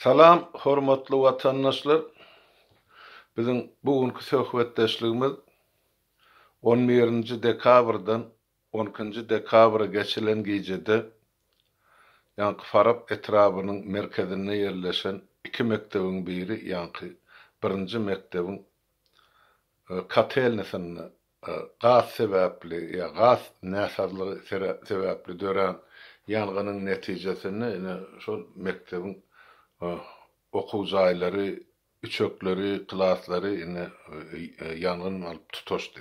Salam, hormatly watandaşlar. Bizim bugünkü söhbetdeşligimiz 11 dekabrdan 12 dekabra geçilen gecede Yankı Farap etrabının merkezine yerleşen iki mektebin biri Yankı birinci mektebin katelnesini gaz sebäpli ya gaz näsarlygy sebäpli dören yangının netijesini şol mektebin okuwjaýlary, üçökleri, klaslary yangyn alyp tutuşdy.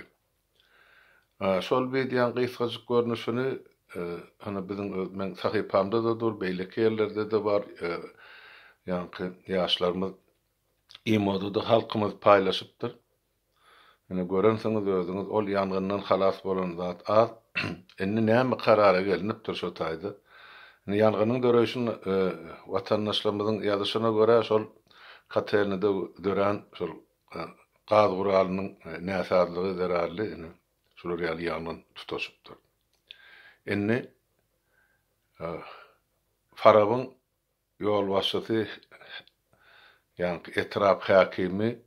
Şol beýdiýän gysgaçyk görnüşini bizim men sahypamda da dur, beýleki ýerlerde de bar. Ýa-ni ýaşlarymyz imoda da halkymyz paýlaşypdyr. Görensiňiz özüňiz ol yangyndan halas bolan zat az. Indi näme karara gelinipdir şo taýda. Yangının döreşin vatandaşlarımızın ýazyşyna göre şol katerni de dören şol gaz guralynyň näsarlygy zararly şol real yangyn tutuşupdyr. Indi Farabyň ýol başçysy ýani etrap hakimi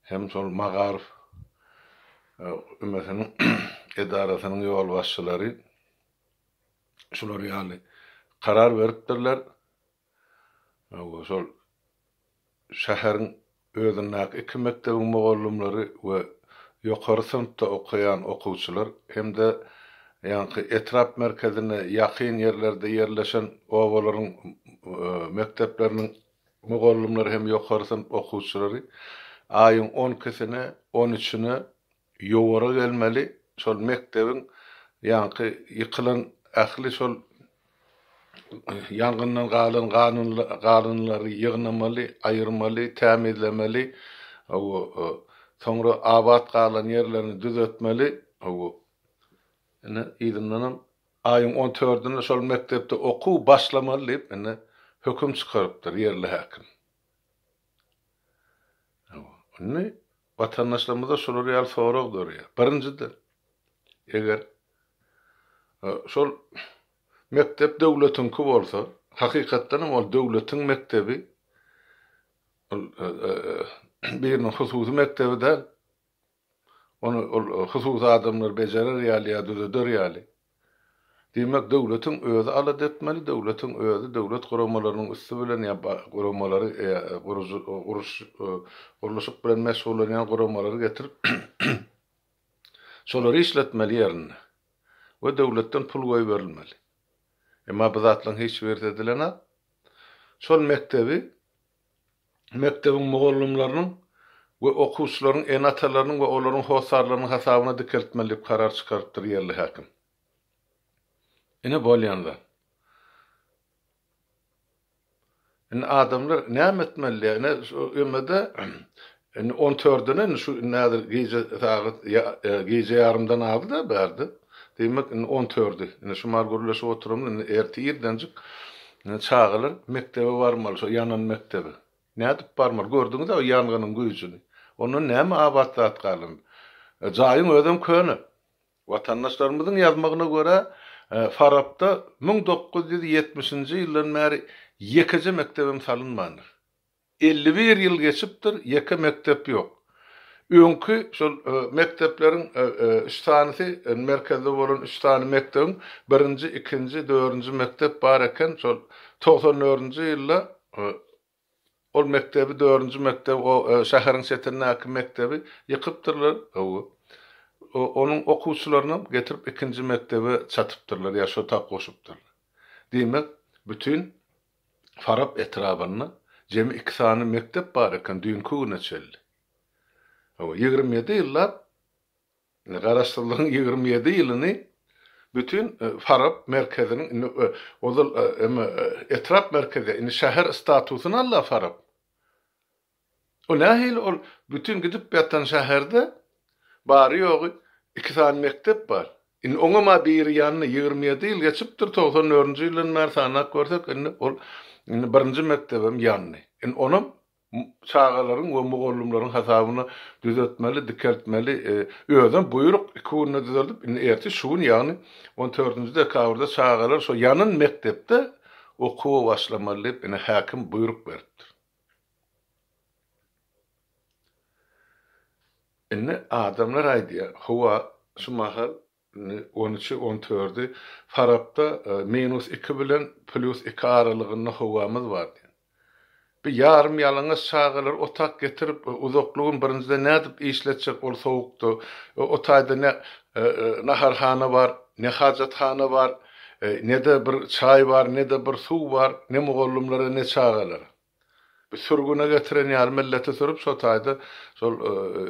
hem şol Magarif ümmetiniň edarasynyň ýol başçylary şolar ýaly karar beripdirler. Şol şäheriň özündäki iki mekdebiň mugallimleri we ýokary synpda okuyan okuwçylar hem-de ýani etrap merkezine ýakyn ýerlerde ýerleşen owalaryň mektepleriniň mugallimleri hem ýokary synp okuwçylary aýyň 12-sine 13-üne ýogara gelmeli. Şol mekdebiň ýani ýykylan ähli şol yangından galan kanunları yığınmalı, ayırmalı, temizlemeli. Sonra abat kalan yerlerini düzeltmeli. İdinlenim ayın 14'ünde şol mektepte oku başlamalı deyip hüküm çıkarıptır yerli hakim. Vatandaşlarımıza şol real soruqdur ya. Birincide eger şol mektep döwletinki bolsa, hakykatdan ol döwletiň mektebi birinin hususy mektebi de onu hususy adamlar bejerer ýaly ýa düzeder ýaly. Demek döwletiň özü alat etmeli, döwletiň özü döwlet guramalarynyň üstü bilen ýa guramalary guruluşyk bilen mesul bolan guramalary getirip şolary işletmeli ýerine we döwletden pul goýup berilmeli. Emma bu zatlaryň hiç berdilerine şol mektebin mugallimlarynyň we okuwçylaryň enatalarynyň we olaryň hosarlarynyň hasabyna dikeltmeli karar çykarypdyr ýerli hakim. Ine bolýanda adamlar näme etmeli? Ömede 14'üne şu nädir gece saat gece yarımdan aldı da berdi. Demek 14'ü. Şu margurlaşy oturum erti ýerdenjik çağılar mektebe barmaly, şu yanan mektebe. Nädip barmaly? Gördüňiz o yangının güýjüni. Onu näme abatlat galyn? Jaýyň özüm köni. Vatandaşlarymyzyň ýazmagyna göre Farapda 1970-nji ýyldan bäri ýekiji mektebim salynmandyr. 51 ýyl geçipdir, ýeke mektep ýok. Öňkü şol mektepleriň üç tanysy merkezde bolan 3 tane mektebiň 1-nji, 2-nji, 4-nji mektep bar eken şol 94-nji ýylda ol mektebi 4-nji mektep o şäheriň çetinäki mektebi ýykypdyrlar. Onun okuwçylaryny getirip 2-nji mektebe çatypdyrlar ýa şo tak goşupdyrlar. Demek bütün Farap etrabyny jemi 2 tane mektep bar eken düňkü güne çeldi. 27 ýyllar garaşdyrılan 27 ýylyny bütün Farap merkeziniň etrap merkezi şäher statusyny alla Farap. O nähil ol bütün gidip ýatan şäherde bary ýogy 2 tane mektep bar. Oňa bir ýanyny 27 ýyl geçipdir, 94-nji ýylyň mersanak görsek ol 1-nji mektebim ýanyny. Onam çağalaryň we mugallimlaryň hasabyny düzeltmeli, dikeltmeli, özüm buyruk 2 günde düzeltip erti şuň ýagny 14-nji dekabrda çağalar şo ýanyn mektepde okuwa başlamaly diýip hakim buyruk berdi. Enne adamlar aýdy, howa şu mahal 13-14 Farapda -2 bilen +2 aralygyny howamyz bar. Bir yarım ýalňyz çağılar otak getirip uzaklygyň birinjide nädip işletjek bol sowukdy. O taýda ne naharhana bar, ne hajathana bar, ne de bir çay bar, ne de bir suw bar, ne mugallymlara, ne çağalar. Bir sürgüne getiren ýaly millete sürüp şo taýda şol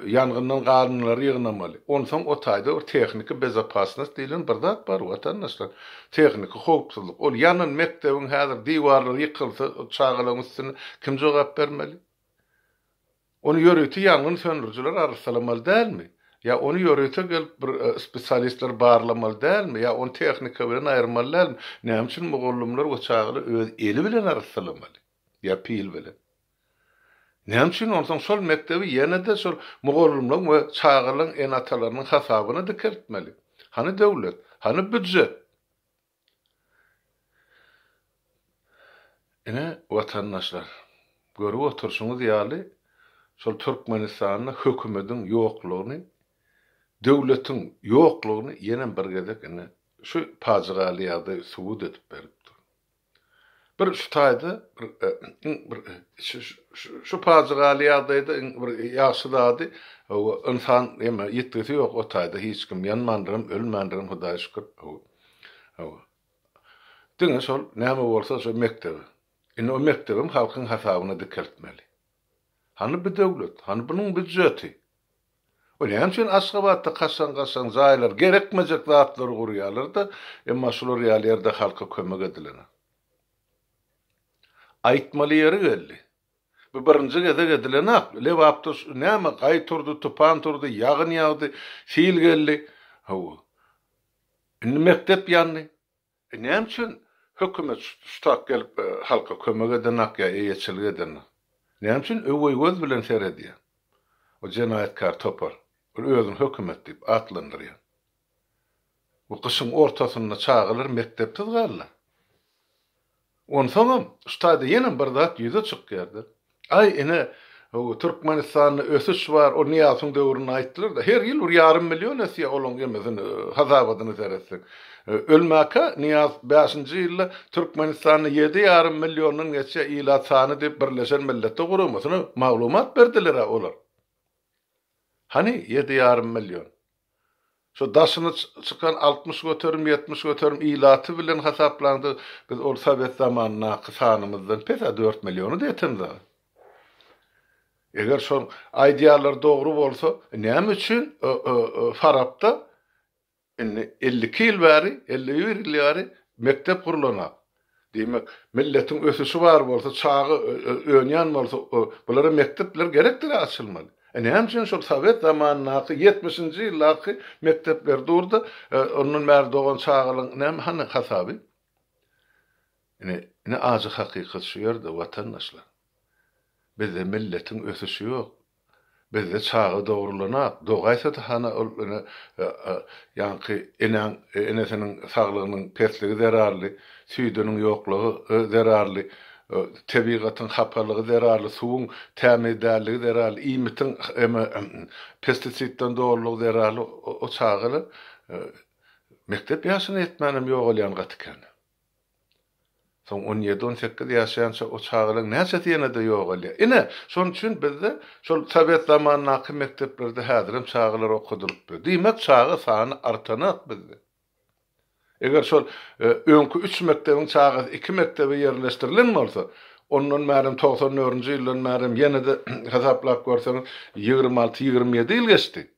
ýangyndan garynlary ýygnamaly. Onsoň o taýda o texniki bezapasnost diýilen bir zat bar watandaşlar. Texniki howpsuzlyk. Ol ýanyn mekdebiň häzir diwarlary ýykylsa, çağalaryň üstüne kim jogap bermeli? Onu ýöretdi ýangyn söndürjiler arsalamaly dälmi? Ya onu ýöretdi gelip bir spesialistler barlamaly dälmi? Ya onu texnika bilen aýyrmaly dälmi? Näme üçin mugallymlar o çağaly öz eli bilen arsalamaly? Ya pil bilen. Näme üçin onsoň şol mekdebi ýene-de şol mugallymlyk we çağalyň enatalarynyň hasabyna dikertmeli. Hany döwlet, hany büdjet. Ene watandaşlar, görüp oturşuňyz ýaly şol Türkmenistanyň hökümetiň ýoklugyny, döwletiň ýoklugyny ýene bir gezek ene şu pajygaly ýagdaý subut edip beripdir. Bir şu taýda şu pajygaly ýagdaýda bir ýaşy zady insan ýeme ýetgisi ýok o taýda hiç kim ýanmandyrym, ölmändirim Hudaýa şükür. Diňe şol näme bolsa şo mekdebi. Ine o mektebim halkyň hasabyna dikertmeli. Hany bir döwlet, hany bunyň büdjeti. O näme üçin Aşgabatda gaçan zaýlar gerekmejek zatlary gurýarlar da, emma şolar ýaly halka kömek edilen. Aýtmaly ýeri geldi. Bu birinji gezek edilen lewapda näme gaýturdy, tupan turdy, ýagyn ýagdy, fil geldi. Hawa. Indi mektep ýandy. Näme üçin hökümet şutak gelip halka kömek eden akya eýetçilik eden. Näme üçin öwey göz bilen seredýär. O jenaýatkar topar. O özüň hökümet diýip atlandyrýar. Bu kışın ortasynda çağılar mektepde gallar. Onsoňam ştaýda ýene bir zat ýüze çykýardy. Ay ene o Türkmenistanyň ösüş bar, o Niýasyň döwrüne aýtdylar da her ýyl 1,5 milyon esýa olan gemezini hazabadyny seretdik. Ölmäke Niýaz 5-nji ýylda Türkmenistanyň 7,5 milyonyň geçe ýyla sany diýip Birleşen Milletler Guramasyna maglumat berdiler olar. Hani 7,5 milyon. Şo daşyny çykan 60 götürüm 70 götürüm ýylaty bilen hasaplandy. Biz ol Sowet zamanyna kysanymyzdan pesa 4 milyonu diýetimiz. Eger şol aýdýalar dogry bolsa, näme üçin Farapda 52 ýyl bäri, 51 ýyl bäri mektep gurulana? Demek milletiň ösüşi bar bolsa, çağı öňän bolsa, bulara mektepler gerekdir açylmaly. Näme üçin şol Sowet zamanyny 70-nji ýyllarky mektepler durdy, onuň mär dogan çağalyň näme hany hasaby? Ine azy hakykat şu ýerde watandaşlar. Bizde milletiň ösüşi ýok. Bizde çağı dogrulanap, dogaýsa da hana ýanky enesiniň saglygynyň pesligi zerarly, süýdüniň ýoklugy zerarly, tebigatyň hapalygy zerarly, suwuň tämizligi zerarly, iýmitiň pestisitden dogrulygy zerarly, o çağılar mektep ýaşyny etmänem ýok bolýan gatykan. Son 17-18 ýaşaýança o çağılyň näçe ýene-de ýok bolýar. Ine şoň üçin bizde şol Sowet zamanyny mekteplerde häzirim çağılar okudylypdy. Diýmek çağı sany artanat bizde. Eger şol öňkü 3 mektebiň çağı 2 mektebe ýerleşdirilen bolsa, onuň märim 94-nji ýyldan märim ýene-de hasaplap görseňiz 26-27 ýyl geçdi.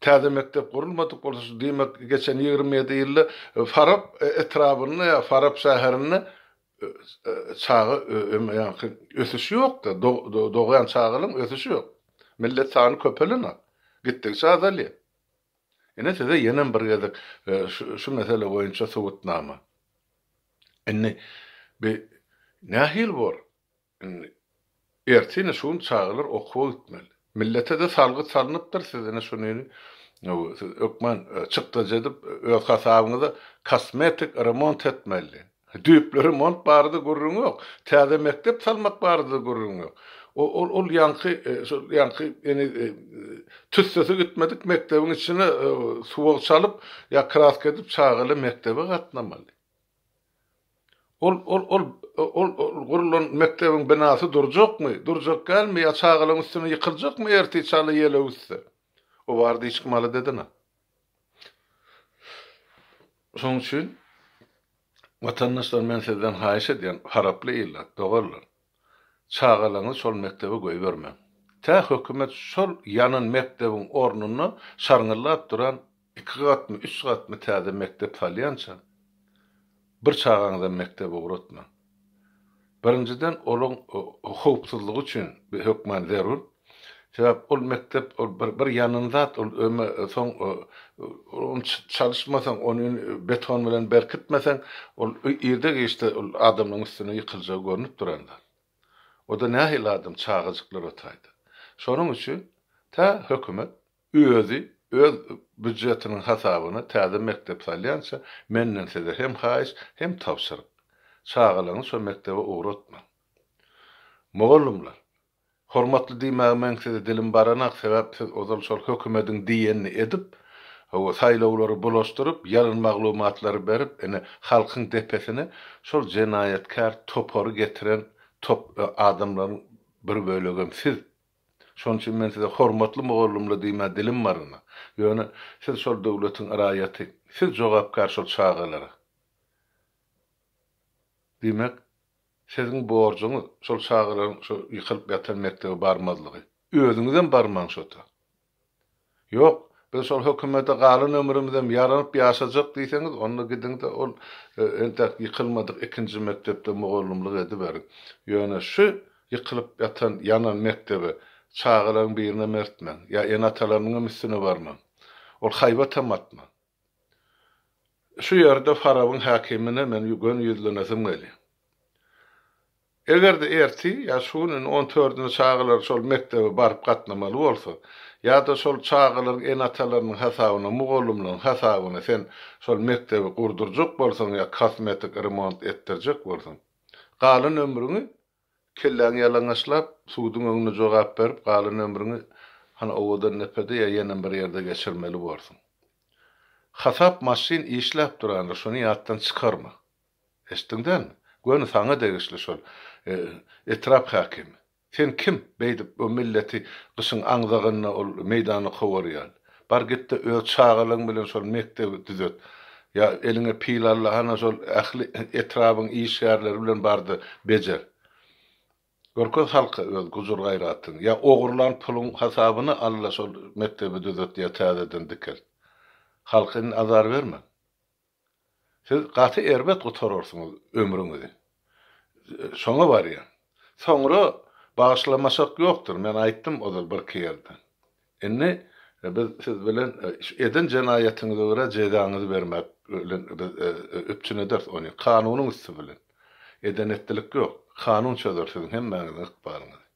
Täze mektep gurulmadyk bolsa, diýmek geçen 27 ýylda Farap etrabyny, Farap şäherini çağı ösüşi ýokdy. Dogayan çağılyň ösüşi ýok. Millet sany köpelenä. Gitdikçe azalýar. Ene size ýene bir gezek şu mesele boýunça subutnama. Enne bir nähil bor. Ertine şuň çağılar okuw gitmeli. Millete de salgy salnypdyr sizine şuny. Ökmen çykdy jedip öz hasabyňyza kosmetik remont etmeli. Düýpli remont bardy gurrun ýok. Täze mektep salmak bardy gurrun ýok. ol yankı yani tüssesi gitmedik mektebin içine suwak çalıp ya krask edip çağılı mektebe gatnamaly. Ol gurulan mektebin binasy durjakmy? Durjak gelmi ya çağılyň üstüne ýykyljakmy erti çaly ýele üstü? O bardy içmaly dedine. Şoň üçin watandaşlar men sizden haýyş edýän haraply ýylla, dogurlar. Çağalaňy şol mektebe goýberme. Ta hökümet şol ýanan mektebin ornuny şarňylap duran 2 gatmy, 3 gatmy täze mektep salýança bir çağaňda mektebe uğratma. Birinciden olaň howpsuzlygy üçin bir hökmen zerur. Sebäp ol mektep bir ýanynda soň onu çalışmasaň, onu beton bilen berkitmeseň, ol ýerde geçdi adamyň üstüne ýykyljagy görnüp duranda. O da nähil adam çağıjyklar otaydy. Şonuň üçin ta hökümet öz büdjetiniň hasabyny täze mektep salýança menden size hem haýyş hem tapşyryk. Çağalaňy şo mektebe uğratma. Moğollumlar, hormatly diýmägem size dilim baranak sebäp siz ozal şol hökümetiň diýenini edip, o saýlawlary bulaşdyryp, ýalyn maglumatlary berip, ene halkyň depesine şol jenaýetkar topory getiren adamlaryň bir bölegi siz. Şoň üçin men size hormatly mogollumly diýme dilim barana. Ýöne siz şol döwletiň raýaty, siz jogapkar şol çağalara. Demek siziň borjuňyz şol çağalaryň şo ýykylyp ýatan mektebe barmazlygy. Özüňizden barmaň şota. Ýok, biz şol hökümete galan ömrümizden ýaranyp ýaşajak diýseňiz, onda gidin de ol entek ýykylmadyk ikinji mektepde mogollumlyk edip berin. Ýöne şu ýykylyp ýatan ýanan mektebe çağalaryň birine mertmen, ya enatalaryň üstüne barman. Ol haýbat tamatma. Şu ýerde Farabyň hakimine men ýügön ýüzlenesim gelýär. Eger de erti ya şunun 14-nji çağalar şol mektebe barıp gatnamaly bolsa, ya da şol çağalar enatalarynyň hasabyna, mogollumlaryň hasabyna sen şol mektebi gurdurjak bolsaň ya kosmetik remont etdirjek bolsaň, galan ömrüňi kelläň ýalaňaçlap, suwdyň öňüne jogap berip, galan ömrüňi hana owadan nepede ya ýene bir ýerde geçirmeli bolsaň. Hasap maşin işläp duranlar şonu ýatdan çykarma. Eşdiňden? Göni saňa degişli şol etrap hakimi. Sen kim beýdip o milleti gyşyň aňzagyna ol meýdany gowarýar. Bar gitdi öz çağalyň bilen şol mektebi düzet. Ya eline pil Allah'ana şol ähli etrabyň işgärleri bilen bardy bejer. Görköz halky öz guzur gaýratyny ya ogurlan puluň hasabyny Allah şol mektebi düzet diýe täzeden dikel. Halkyň azar berme. Siz gaty erbet gutararsyňyz ömrüňizi. Şoňa barýar. Soňra bağışlamasak ýokdur. Men aýtdym ozal bir kýerde. Enne biz siz bilen eden jenaýetiňize görä jezaňyzy bermek bilen öpçün eder onu. Kanunyň üstü bilen. Eden etdilik ýok. Kanun çözer sizin hemmäňiziň ykbaryňyzy.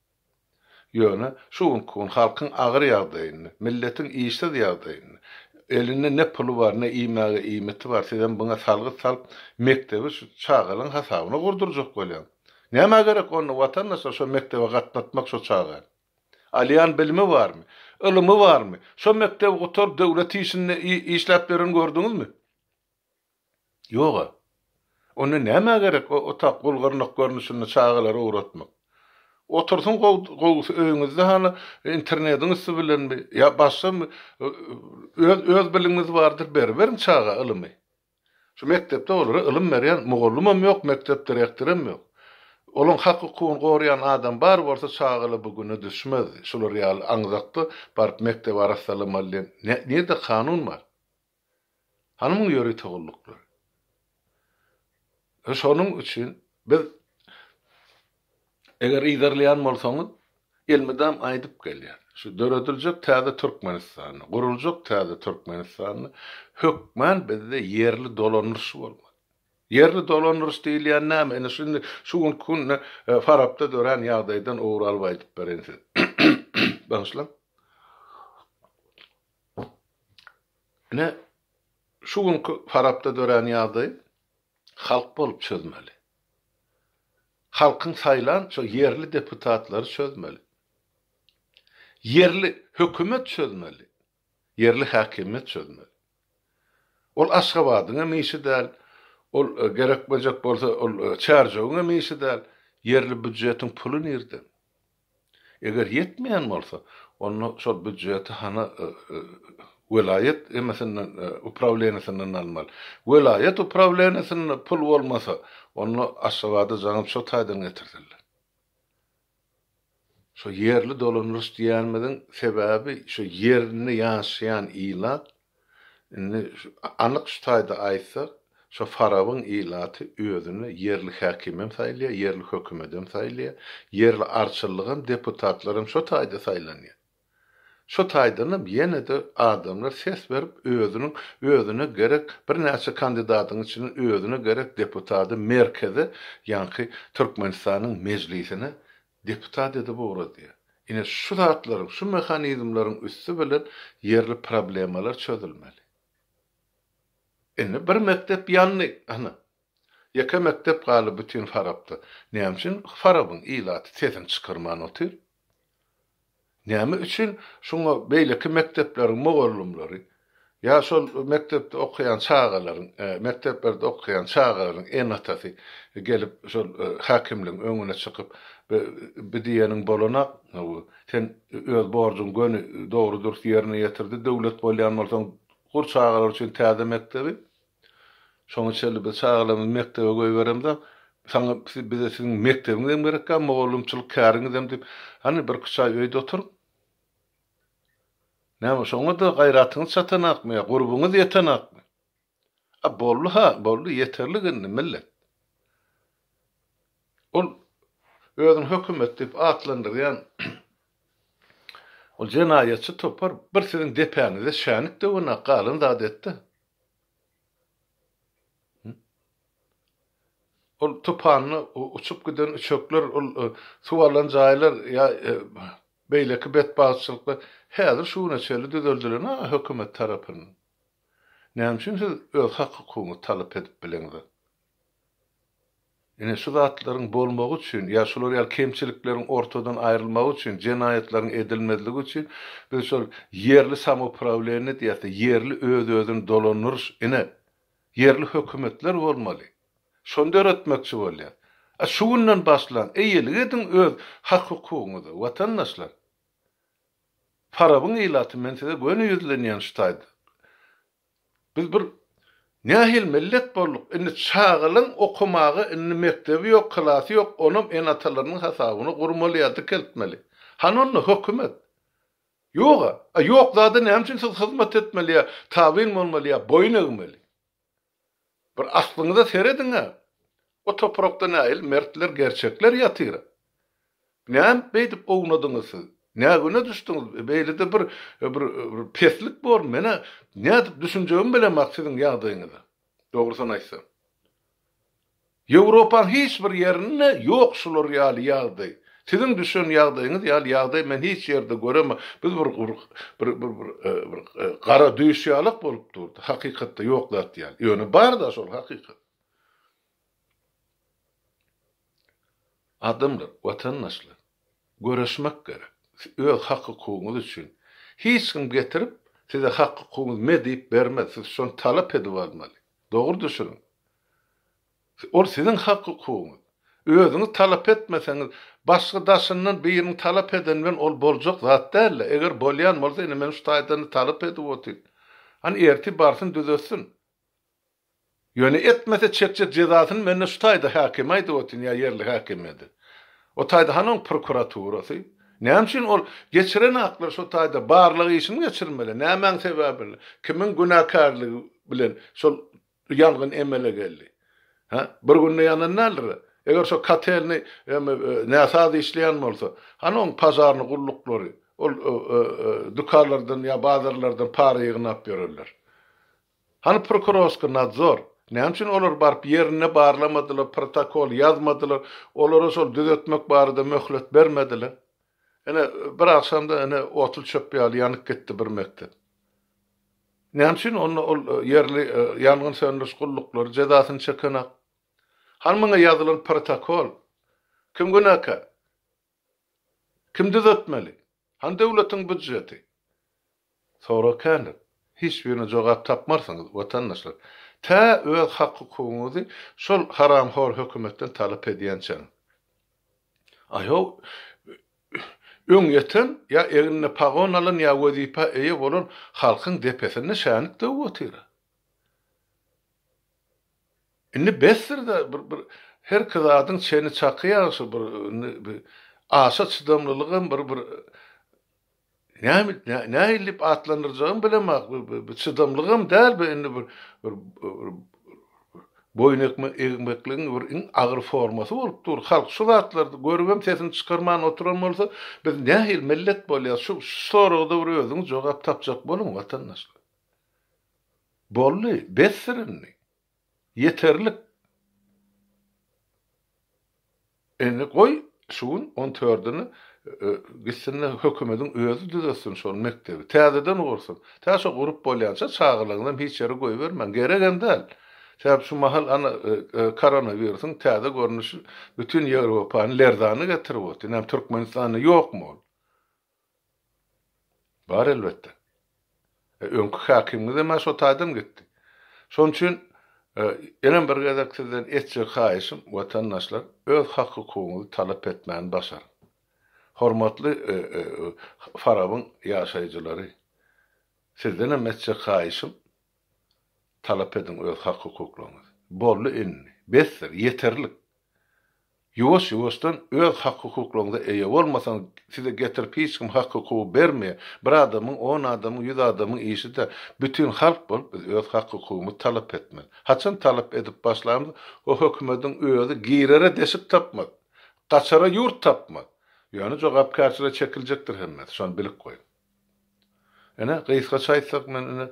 Ýöne şu gün halkyň agyr ýagdaýyny, milletin iýişsiz ýagdaýyny, elinde ne pulu var, ne iýmäge iýmeti var, sizden buna salgy sal, mektebi şu çağalyň hasabyna gurdurjak bolýan. Näme gerek onu watandaşlar şu mektebe gatnatmak şu çağa? Alyan bilimi barmy? Ilymy barmy? Şu mektebe gutar döwlet işinde işläp beren gördüňizmi? Ýok. Onu näme gerek o tak bulgarnyk görnüşini çağalara uğratmak? Otursun öňüňizde hana internetiň üstü bilen ya başga öz bilimiz bardyr berin çağa ilymy. Şu mektepde olur ilim berýän mogollumam ýok, mektep direktorym ýok. Olun hakykyny gorayan adam bar bolsa çağaly bugüne düşmez. Şular ýaly aňzakdy barp mektep arassalamaly. Näde kanun bar? Hanymyň ýöri togulluklar. Şonuň üçin biz eger iýerleýän bolsaňyz elmedam aýdyp gelýär. Şu döredilýek täze Türkmenistany, guruljak täze Türkmenistany hökmen bizde yerli dolanýyş bolmaly. Yerli dolanýyş diýilýän näme? Ene şunu şu gün Farapda dören ýagdaýdan owral aýdyp berensiz. Başlan. Ne şu gün Farapda dören ýagdaý halk bolup çözmeli. halkın saylan şu yerli deputatları çözmeli. Yerli hökümet çözmeli. Yerli hakimiyet çözmeli. Ol Aşgabatyň meşe däl, ol gerek boljak bolsa ol çarjygyň meşe däl. Yerli büdjetiň puly nerede? Eger yetmeýän bolsa, onu şol büdjeti hana welayet emesinden upravlenýasynyň almaly. Welayet upravlenýasynyň pul bolmasa, onu Aşgabada janyp şo taýdan getirdiler. Şo yerli dolanýar diýänmediň sebäbi şo yerini ýaşaýan ilat, anyk şu taýda aýtsak, şo farawyň ilaty özüni yerli häkimem saýlýar, yerli hökümetem saýlýar, yerli arçylygym deputatlarym şo taýda saýlanýar. Şo taýdanyň ýene-de adamlar ses berip özüne gerek bir näçe kandidatyň içinden özüne gerek deputaty merkezi ýa-ni Türkmenistanyň mejlisine deputat edip uğrady. Ine şu zatlaryň, şu mehanizmlaryň üstü bilen yerli problemalar çözülmeli. Ine bir mektep ýanly, ýaka mektep galy bütün Farabda. Näme üçin Farabyň ilaty sesini çykyrman otyr? Näme üçin şoňa beýleki mektepleriň mogallumlary ýa şol mektepde okuyan çağalaryň, mekteplerde okuyan çağalaryň en atasy gelip şol hakimliň öňüne çykyp bir diýeniň bolanak, sen öz borjuň göni dogrudur ýerine ýetirdi, döwlet bolýan bolsaň kur çağalar üçin täze mektebi. Şoňa çelip çağalarymyz mektebe goýberemde, sana bize sizin mektebiňizden gerekkä mogallumçylyk käriňizden dip, hani bir kısa öýde oturup näme şoňa da gaýratyňyz çatanakmy, gurbuňyz ýetenakmy? Bolly ýeterligini millet. Ol özüň hökümet dip atlandyrýan ol jenaýatçy topar bir sizin depäňizde şänik de ona galyn zat etdi. Ol topanyny uçup giden uçaklar, ol suwalan jaýlar ýa beýleki betbaçylyklar häzir şuna çeli düzeldilen hökümet tarapynyň. Näme üçin siz öz hakykyňyzy talap edip bileňiz? Ine şu zatlaryň bolmagy üçin, ýa şolar ýa kemçilikleriň ortadan aýrylmagy üçin, jenaýetlaryň edilmezligi üçin biz şol yerli samoupravleniýet ýa-da yerli öz-özüni dolanýar, ine yerli hökümetler bolmaly. Şonda öğretmekçi bolýar. Şu günden başlan eýelik edin öz hakykyňyzy, watandaşlar. Farabyň ilaty men size göni ýüzlenýän şu taýda. Biz bir nähil millet bolduk. Indi çağılyň okumagy, indi mektebi ýok, klasy ýok, onum en atalarynyň hasabyny gurmaly ýa-da keltmeli. Hanonly hökümet. Ýoga, ýok zady näme üçin siz hyzmat etmeli ýa, tabyn bolmaly ýa, boyun egmeli. Bir aslyňyza seredin ha. O toprakda näil mertler, gerçekler ýatyr. Näme beýdip ognadyňyz? Näme düşdüňiz? Beýlede bir peslik bor. Mene näme düşünjegim bilen maksadyň ýagdaýyňyza. Dogrusyny aýtsam. Ýewropaň hiç bir ýerinde ýok şular ýaly ýagdaý. Sizin düşen ýagdaýyňyz ýaly ýagdaý men hiç ýerde göremem. Biz bir gara düýşýalyk bolup durdy. Hakykatda ýok zat ýaly. Ýöne bar da şol hakykat. Adamlar, watandaşlar göreşmek gerek. Öz hakykyňyz üçin. Hiç kim getirip size hakykyňyz medip bermez. Siz şonu talap edip almaly. Dogry düşünin. Ol sizin hakykyňyz. Özüňiz talap etmeseňiz, başga daşyndan birini talap eden men ol boljak zat däl. Eger bolýan bolsa, ine men şu taýdany talap edip otyr. Hani erti barsyn düzelsin. Ýöne etmese çekçe cezasyny menne şu taýda hakim aýdy otyr ýa yerli hakim edi. O taýda hanyň prokuraturasy. Näme üçin ol geçiren aklar şu taýda barlygy işini geçirmeli? Näme sebäbi? Kimin günahkarlygy bilen şol ýalgyn emele geldi? Bir günde ýananlar. Eger şo katelni näsady işleýän bolsa, hanyň pazaryny gulluklary, ol dukanlardan ýa bazarlardan para ýygnap bererler. Hani prokurorska nadzor, näme üçin olar barp ýerine barlamadylar, protokol ýazmadylar, olara şol düzeltmek barada möhlet bermediler. Ene bir akşamda ene otul çöp ýaly ýanyk gitdi bir mektep. Näme üçin ol ýerli ýangyn söndürüş gullukları cezasyny çekenak. Hanmyňa ýazylan protokol, Kim günahkar? Kim düzeltmeli? Han devletin büdjeti. Sonra kanır. Hiçbirine jogap tapmarsanız vatandaşlar. Ta öz hakykyňyzy şol haramhor hökümetten talap edýänçä. Ayo öň ýeten ya eline pagon alan ya wazipa eýe bolan halkyň depesini şänik de otyra. Indi besirde bir her kızadyň çeni çakyýarsy bir aşa çydamlylygym bir näme atlandyrjagym bilemek bir çydamlygym däl bir indi bir boyun ekmekliğin bir ağır forması bolup dur. Halk şu zatlarda görübem sesini çıkarman oturan bolsa biz nähil millet bolýar şu soragda bir özüň jogap tapjak bolun vatandaşlar. Bolly, besirinni. Yeterlik. Eni koy şuun 14'ünü gitsinler hökümetin özü düzelsin şol mektebi. Täzeden ursun. Täze urup bolýança çağırlygyndan hiç ýere goý bermen. Gereken däl. Sebäp şu mahal ana koronavirusyň täze görnüşi bütün Ýewropany lerdany getirip otdy. Näme Türkmenistany ýokmy? Bar elbetde. Öňkü hakimimiz de şo taýdan gitdi. Şoň üçin elen bir gezek sizden etjek haýyşym watandaşlar öz hakykyňyzy talap etmäni başar. Hormatly farabyň ýaşaýjylary, sizden hem etjek haýyşym talap edin öz hakyklaryňyzy. Bolly inni, besir, yeterlik. Ýuwaş-ýuwaşdan öz hakyklaryňyza eýe bolmasaň size getirip hiç kim hakyky bermeýär. Bir adamyň, 10 adamyň, 100 adamyň işi de bütün halk bolup biz öz hakykymy talap etmeli. Haçan talap edip başlamyz o hökümetiň özü girere deşip tapmak. Gaçara ýurt tapmak. Ýani jogapkarçyla çekiljekdir hemmet. Şonu bilip goýun. Ene gysga çaýtsak men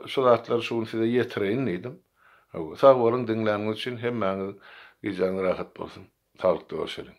şu zatlary şuny size ýetireýin diýdim. Sag bolun dinläniňiz üçin hemmäňiz ýyzyň rahat bolsun. Sağlıklı görüşelim.